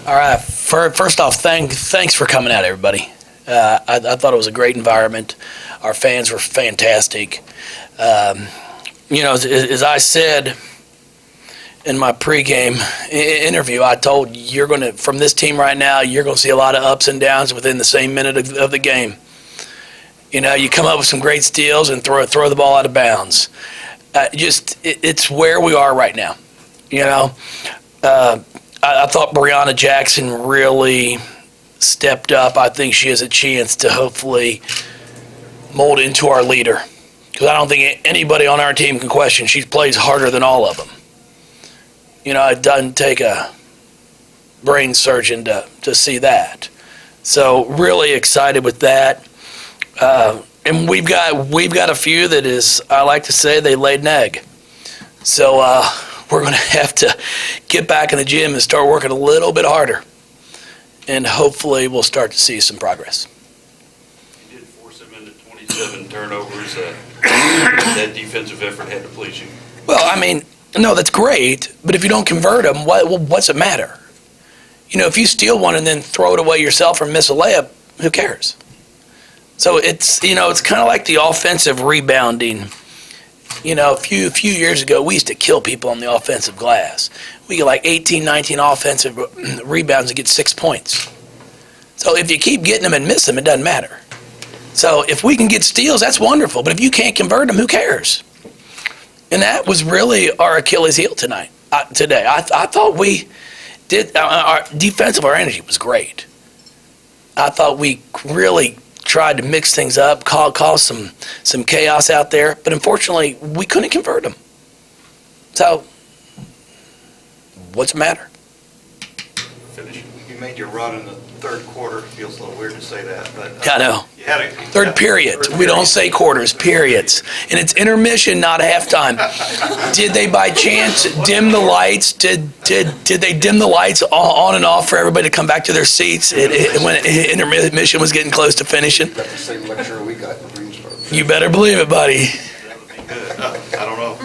All right. First off, thanks for coming out, everybody. I thought it was a great environment. Our fans were fantastic. As I said in my pregame interview, I told you from this team right now, you're going to see a lot of ups and downs within the same minute of the game. You come up with some great steals and throw the ball out of bounds. It's where we are right now. I thought Brianna Jackson really stepped up. I think she has a chance to hopefully mold into our leader. Because I don't think anybody on our team can question she plays harder than all of them. It doesn't take a brain surgeon to see that. So really excited with that. And we've got a few that is, I like to say, they laid an egg. So we're going to have to get back in the gym and start working a little bit harder. And hopefully we'll start to see some progress. You did force them into 27 turnovers. That defensive effort had to please you. Well, no, that's great. But if you don't convert them, what's it matter? If you steal one and then throw it away yourself or miss a layup, who cares? So it's kind of like the offensive rebounding. A few years ago, we used to kill people on the offensive glass. We get like 18, 19 offensive rebounds and get 6 points. So if you keep getting them and miss them, it doesn't matter. So if we can get steals, that's wonderful. But if you can't convert them, who cares? And that was really our Achilles heel today. I thought we did. Our defensive, our energy was great. I thought we really tried to mix things up, cause some chaos out there, but unfortunately, we couldn't convert them. So, what's the matter? Finish. You made your run in the third quarter. Feels a little weird to say that, but I know. You had Third period. We don't say quarters, periods. And it's intermission, not halftime. Did they by chance dim the lights? Did they dim the lights on and off for everybody to come back to their seats when intermission was getting close to finishing? Got the same lecture we got in Greensboro. You better believe it, buddy. That would be good. I don't know.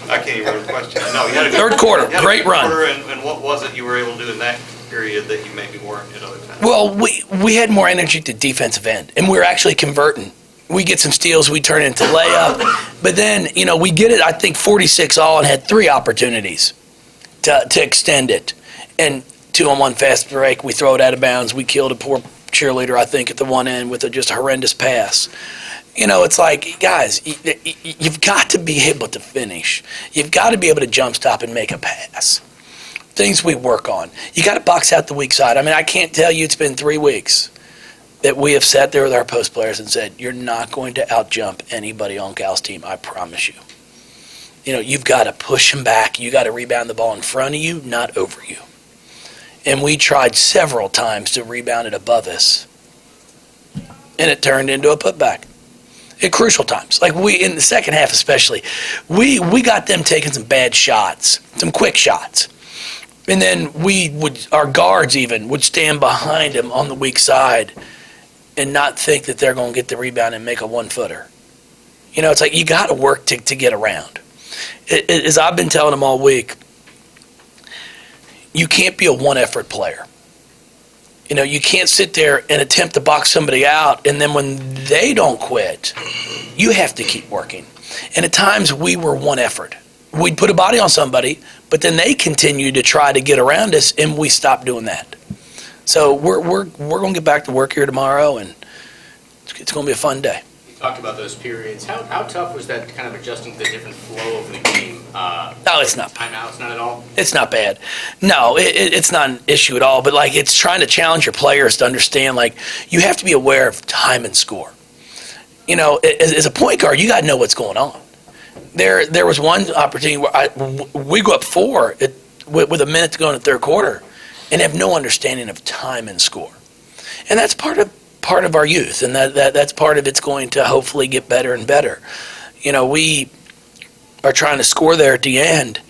I can't even remember the question. No, you had a good Third quarter, great run. And what was it you were able to do in that period that you maybe weren't at other times? Well, we had more energy at the defensive end, and we were actually converting. We get some steals, we turn it into layup, but then, we get it, I think, 46 all and had 3 opportunities to extend it. And 2-on-1 fast break, we throw it out of bounds. We killed a poor cheerleader, I think, at the one end with just a horrendous pass. It's like, guys, you've got to be able to finish. You've got to be able to jump stop and make a pass. Things we work on. You got to box out the weak side. I can't tell you it's been 3 weeks that we have sat there with our post players and said, you're not going to out-jump anybody on Cal's team, I promise you. You've got to push them back. You got to rebound the ball in front of you, not over you. And we tried several times to rebound it above us, and it turned into a putback. At crucial times, like in the second half especially, we got them taking some bad shots, some quick shots. And then our guards even would stand behind them on the weak side and not think that they're going to get the rebound and make a 1-footer. It's like you got to work to get around. As I've been telling them all week, you can't be a one-effort player. You can't sit there and attempt to box somebody out, and then when they don't quit, you have to keep working. And at times we were one effort. We'd put a body on somebody, but then they continued to try to get around us, and we stopped doing that. So we're going to get back to work here tomorrow, and it's going to be a fun day. You talked about those periods. How tough was that kind of adjusting to the different flow of the game? No, it's not. Timeouts, not at all? It's not bad. No, it's not an issue at all, but it's trying to challenge your players to understand, you have to be aware of time and score. As a point guard, you got to know what's going on. There was one opportunity where we go up 4 with a minute to go in the third quarter and have no understanding of time and score. And that's part of our youth, and that's part of it's going to hopefully get better and better. We are trying to score there at the end,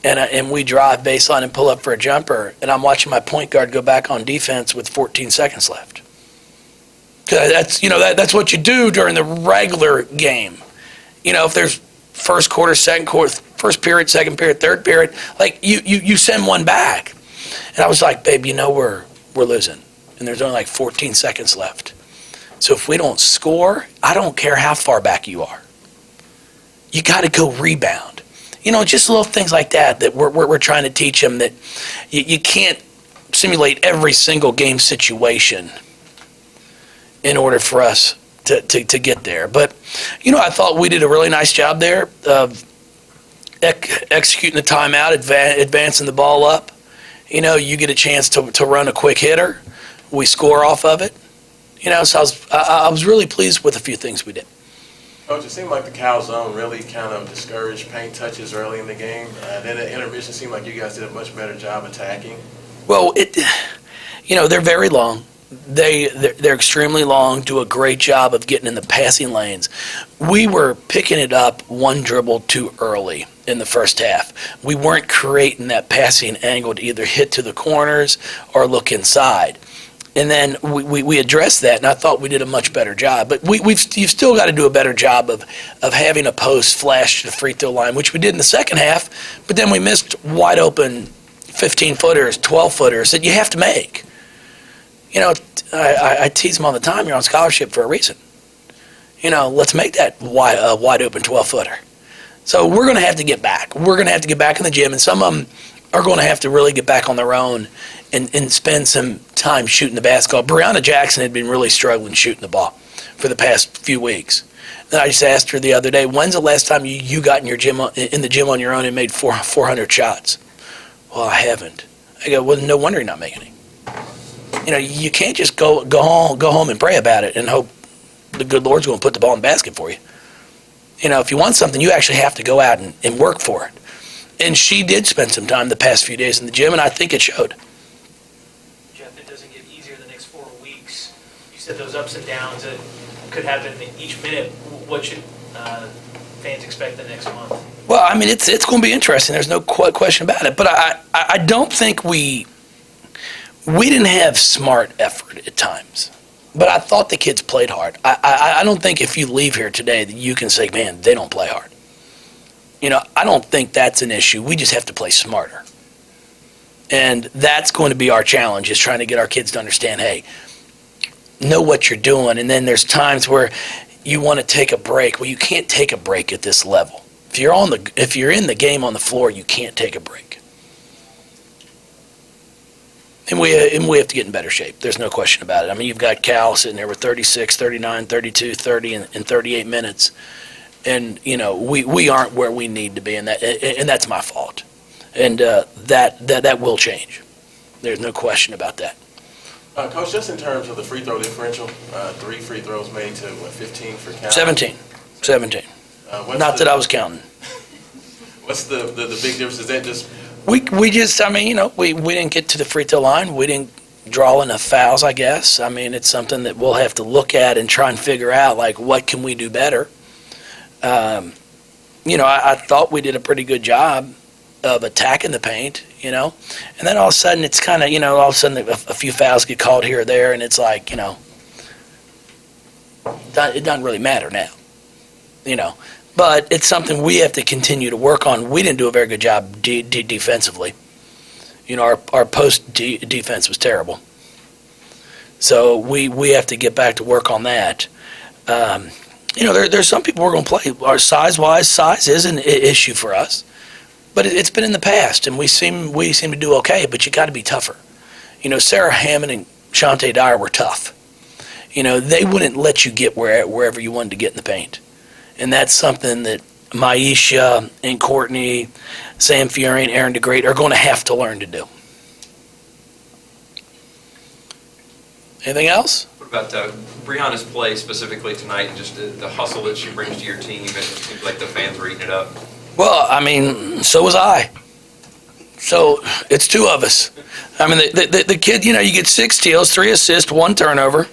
and we drive baseline and pull up for a jumper, and I'm watching my point guard go back on defense with 14 seconds left. 'Cause that's what you do during the regular game. If there's first quarter, second quarter, first period, second period, third period, you send one back. And I was like, babe, we're losing. And there's only like 14 seconds left. So if we don't score, I don't care how far back you are. You got to go rebound. Just little things like that we're trying to teach them, that you can't simulate every single game situation in order for us to get there. But, I thought we did a really nice job there of executing the timeout, advancing the ball up. You get a chance to run a quick hitter. We score off of it. So I was really pleased with a few things we did. Coach, it seemed like the cow zone really kind of discouraged paint touches early in the game. Then the intermission seemed like you guys did a much better job attacking. Well, they're very long. They're extremely long, do a great job of getting in the passing lanes. We were picking it up one dribble too early in the first half. We weren't creating that passing angle to either hit to the corners or look inside. And then we addressed that, and I thought we did a much better job. But you've still got to do a better job of having a post flash to the free throw line, which we did in the second half. But then we missed wide open 15-footers, 12-footers that you have to make. I tease them all the time. You're on scholarship for a reason. Let's make that wide open 12-footer. So we're going to have to get back. We're going to have to get back in the gym, and some of them are going to have to really get back on their own and spend some time shooting the basketball. Brianna Jackson had been really struggling shooting the ball for the past few weeks. Then I just asked her the other day, when's the last time you got in the gym on your own and made 400 shots? Well, I haven't. I go, well, no wonder you're not making it. You can't just go home and pray about it and hope the good Lord's going to put the ball in the basket for you. If you want something, you actually have to go out and work for it. And she did spend some time the past few days in the gym, and I think it showed. Jeff, it doesn't get easier the next 4 weeks. You said those ups and downs that could happen each minute. What should fans expect the next month? Well, I mean, it's going to be interesting. There's no question about it. But I don't think we didn't have smart effort at times. But I thought the kids played hard. I don't think if you leave here today that you can say, man, they don't play hard. I don't think that's an issue. We just have to play smarter. And that's going to be our challenge, is trying to get our kids to understand, hey, know what you're doing. And then there's times where you want to take a break. Well, you can't take a break at this level. If you're in the game on the floor, you can't take a break. And we have to get in better shape. There's no question about it. I mean, you've got Cal sitting there with 36, 39, 32, 30, and 38 minutes. And, we aren't where we need to be, and that's my fault. And that will change. There's no question about that. Coach, just in terms of the free throw differential, 3 free throws made to 15 for Cal? 17. Not that I was counting. What's the big difference? Is that just... We didn't get to the free throw line. We didn't draw enough fouls, I guess. I mean, it's something that we'll have to look at and try and figure out, like, what can we do better? I thought we did a pretty good job of attacking the paint, and then all of a sudden it's kind of, all of a sudden a few fouls get called here or there, and it's like, it doesn't really matter now, but it's something we have to continue to work on. We didn't do a very good job defensively. Our post defense was terrible. So we have to get back to work on that. There's some people we're going to play. Our size is an issue for us, but it's been in the past, and we seem to do okay. But you got to be tougher. Sarah Hammond and Shantae Dyer were tough. They wouldn't let you get wherever you wanted to get in the paint, and that's something that Maisha and Courtney, Sam Fiore, and Aaron DeGreat are going to have to learn to do. Anything else? What about Brianna's play specifically tonight, and just the hustle that she brings to your team? It seems like the fans were eating it up. Well, I mean, so was I. So it's two of us. I mean, the kid, you get 6 steals, 3 assists, 1 turnover.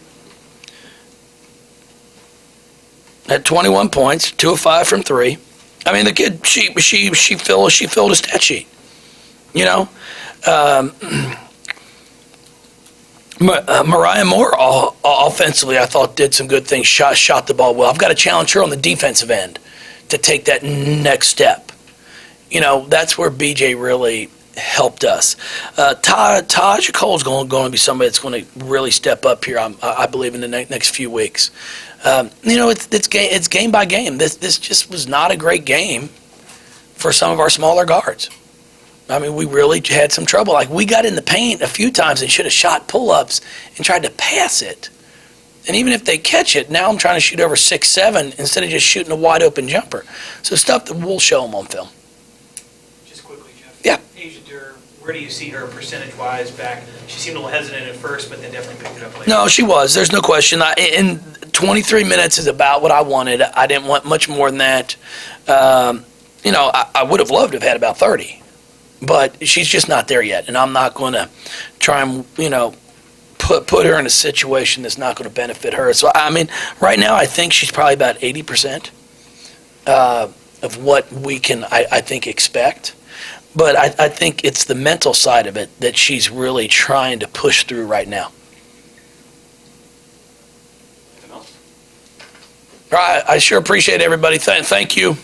Had 21 points, 2 of 5 from 3. I mean, the kid, she filled a stat sheet. Mariah Moore, offensively, I thought did some good things. Shot the ball well. I've got to challenge her on the defensive end to take that next step. That's where BJ really helped us. Taj Cole's going to be somebody that's going to really step up here, I believe, in the next few weeks. It's game by game. This just was not a great game for some of our smaller guards. I mean, we really had some trouble. Like, we got in the paint a few times and should have shot pull-ups and tried to pass it. And even if they catch it, now I'm trying to shoot over 6'7" instead of just shooting a wide-open jumper. So stuff that we'll show them on film. Just quickly, Jeff. Yeah. Asia Durr, where do you see her percentage-wise back? She seemed a little hesitant at first, but then definitely picked it up later. No, she was. There's no question. In 23 minutes is about what I wanted. I didn't want much more than that. I would have loved to have had about 30. But she's just not there yet, and I'm not going to try and, put her in a situation that's not going to benefit her. So, I mean, right now I think she's probably about 80% of what we can, I think, expect. But I think it's the mental side of it that she's really trying to push through right now. Anything else? I sure appreciate everybody. Thank you.